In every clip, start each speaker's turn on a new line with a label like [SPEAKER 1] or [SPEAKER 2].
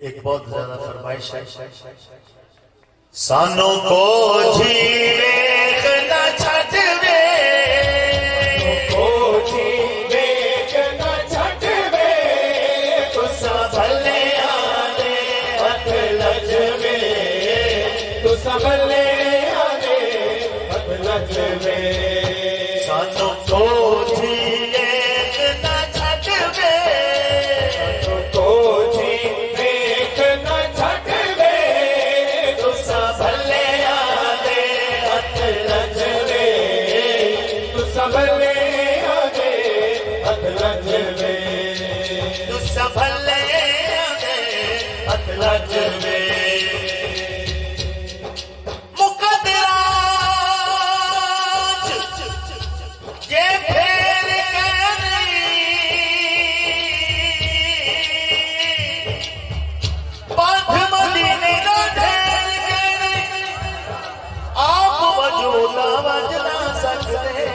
[SPEAKER 1] एक बहुत ज्यादा फरमाइश है, सानों को झीलेख न छटवे,
[SPEAKER 2] को झीलेख न छटवे, तुसा भले आने हथ लजवे, तुसा भले आने हथ लजवे।
[SPEAKER 1] सानों को झीलेख न छटवे,
[SPEAKER 2] को झीलेख न छटवे, तुसा भले आने हथ लजवे, तुसा भले आने हथ लजवे,
[SPEAKER 1] तुसा भले आने हथ लजवे। ये फेर पाठ मदीने का ढेर के आप वजूदा वजना सकते,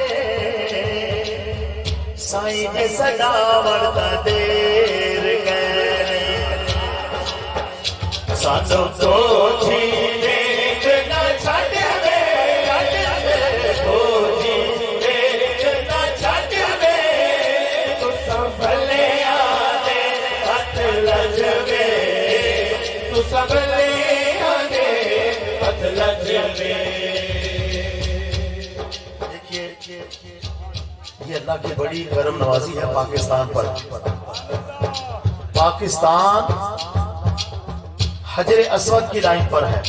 [SPEAKER 1] साईं जे सजावट देर करे। सानों को झीलेख न छटवे,
[SPEAKER 2] को झीलेख न छटवे, तुसा भले आने हथ लजवे, तुसा भले आने हथ लजवे।
[SPEAKER 1] देखिए ये अल्लाह की बड़ी करम नवाजी है पाकिस्तान पर। पाकिस्तान हजर अस्वद की लाइन पर है।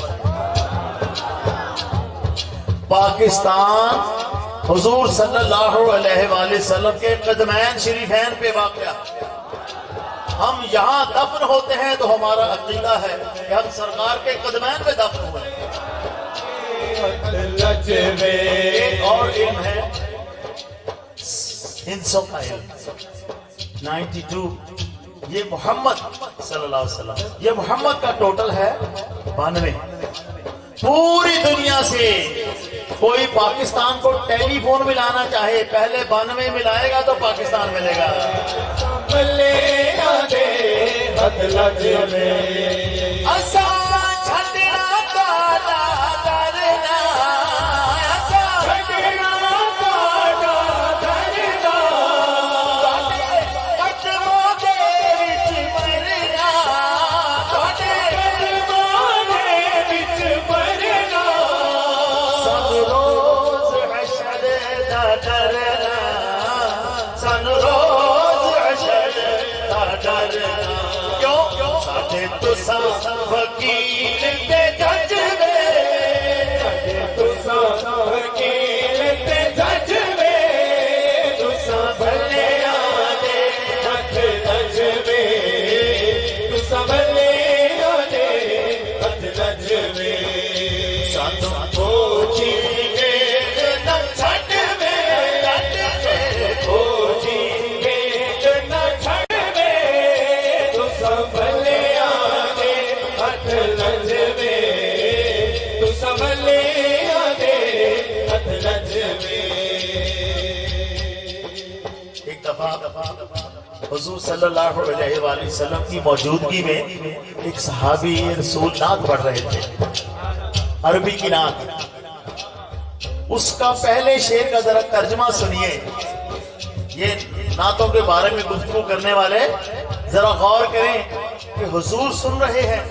[SPEAKER 1] पाकिस्तान हुजूर सल्लल्लाहु अलैहि वसल्लम के कदमैन शरीफैन पे वाक़या। हम यहाँ दफन होते हैं तो हमारा अकीदा है कि हम सरकार के कदमैन पे दफन हुए।
[SPEAKER 2] लजवे
[SPEAKER 1] एक और इल्म है हिंसों का इल्म 92, ये मोहम्मद सल्लल्लाहु अलैहि वसल्लम, ये मोहम्मद का टोटल है 92। पूरी दुनिया से कोई पाकिस्तान को टेलीफोन मिलाना चाहे पहले 92 मिलाएगा तो पाकिस्तान मिलेगा।
[SPEAKER 2] भले आने हथ लजवे,
[SPEAKER 1] असा छड़ना काला करना, असा
[SPEAKER 2] छड़ना काटा धरना,
[SPEAKER 1] कदमों के विच मरना,
[SPEAKER 2] कदमाने विच मरना,
[SPEAKER 1] सन रोज हशर दा डरना, सन रोज हशर दा डरना। क्यों साडे तुसा वकील ते जजवे,
[SPEAKER 2] साडे तुसा वकील ते जजवे, तुसा भले आने हथ लजवे, तुसा भले आने हथ लजवे।
[SPEAKER 1] सानों को झीलेख न छटवे,
[SPEAKER 2] को झीलेख न छटवे, तुसा भले आने हथ लजवे, तुसा भले आने हथ लजवे।
[SPEAKER 1] एक दफा हुजूर सल्लल्लाहु अलैहि वसल्लम की मौजूदगी में एक सहाबी रसूल नात पढ़ रहे थे, अरबी की नात। उसका पहले शेर का जरा तर्जमा सुनिए। ये नातों के बारे में गुफ्तगू करने वाले जरा गौर करें कि हुजूर सुन रहे हैं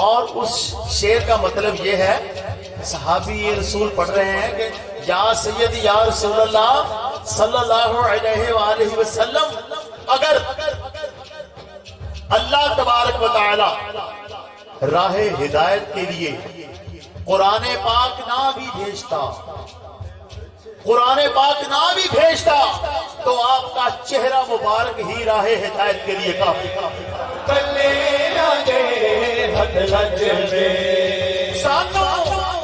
[SPEAKER 1] और उस शेर का मतलब ये है, सहाबी ये रसूल पढ़ रहे हैं कि या सैयदी या रसूलल्लाह सल्लल्लाहु अलैहि वसल्लम, अगर अल्लाह तबारक व तआला राहे हिदायत के लिए कुरान पाक ना भी भेजता, कुरान पाक ना भी भेजता तो आपका चेहरा मुबारक ही राहे हिदायत के लिए काफी।
[SPEAKER 2] भले आने हथ लजवे,
[SPEAKER 1] सानों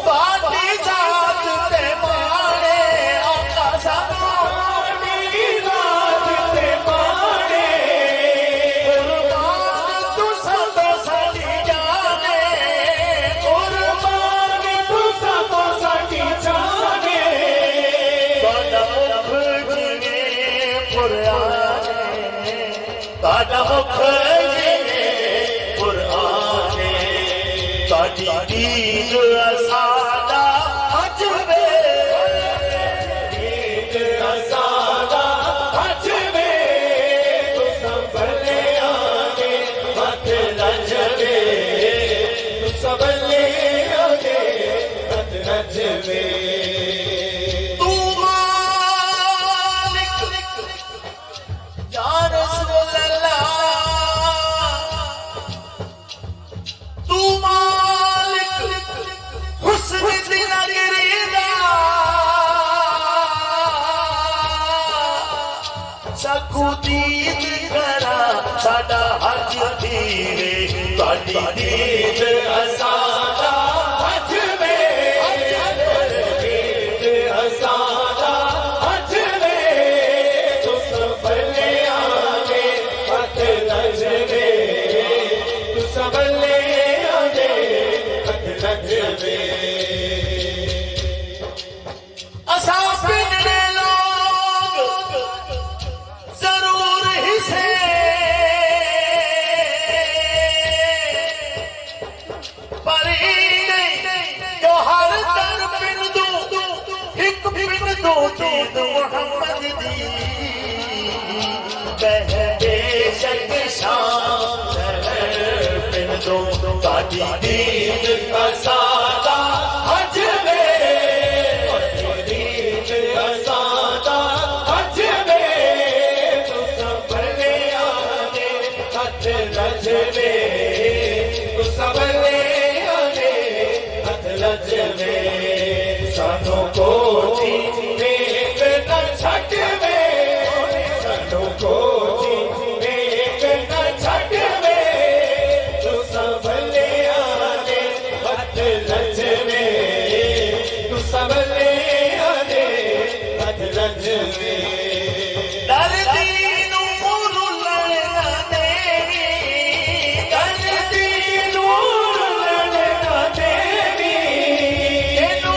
[SPEAKER 1] बाटी जात ते माणे, आका सानों
[SPEAKER 2] बाटी जात ते माणे,
[SPEAKER 1] कुर्बान तुसा तो साडी जाने,
[SPEAKER 2] कुर्बान तुसा तो साडी जाने,
[SPEAKER 1] ताड़ा मुख जिवें कुरान, ताड़ा मुख जिवें कुरान। ਤੁਹਾਡੀ ਦੀਦ ਅਸਾਦਾ ਅੱਜ ਵੇ
[SPEAKER 2] ईद असादा हज में तू संभले आगे मत लजवे तू संभले आगे मत लजवे
[SPEAKER 1] तू मालिक या रसूल अल्लाह तू मालिक हुस्न दी नगरी सकू दीद करा साडा हज थीवे तुहाडी दीद
[SPEAKER 2] असादा हज में ईद असादा हज में तू संभले आगे मत लजवे तू संभले आगे मत लजवे
[SPEAKER 1] असा पिंडे लोग जरूर हिसे पर जो हर दर पिंडू एक पिंडू दीद मुहम्मद दी बेशक शान पिंडू ताड़ी दीद
[SPEAKER 2] असादा हज में ईद असादा हज में तू संभले आगे मत लजवे तू संभले आगे मत लजवे सानू को नेक न छड्डवे सानू को नेक न छड्डवे तू संभले आगे मत लजवे तू संभले आगे मत लजवे
[SPEAKER 1] दर्दी नूर लड़ना देवी
[SPEAKER 2] दर्दी नूर लड़ना देवी
[SPEAKER 1] एनू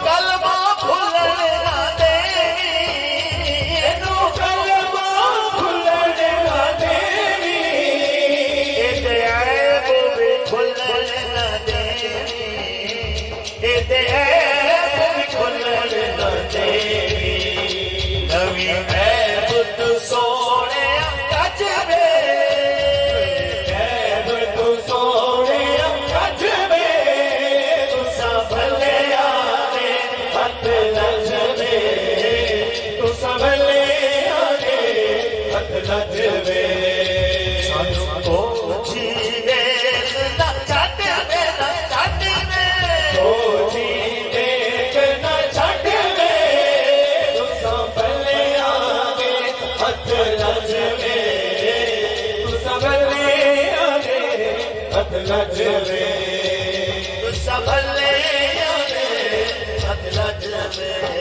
[SPEAKER 1] कलमा भुलना देवी
[SPEAKER 2] एनू कलमा भुलना देवी
[SPEAKER 1] एते ऐब भी भुलना देवी एते ऐब भी भुलना देवी नवी ऐब तू सोने कज वे
[SPEAKER 2] ऐब तू सोने हज में तू संभले आगे मत लजवे तू संभले आगे मत लजवे
[SPEAKER 1] सानू को जीवे ना छड्ड वे ना छड्ड वे
[SPEAKER 2] ओ जी देख न छड्डवे तू संभले आगे मत लजवे तू संभले आगे मत लजवे
[SPEAKER 1] संभले आगे मत लजवे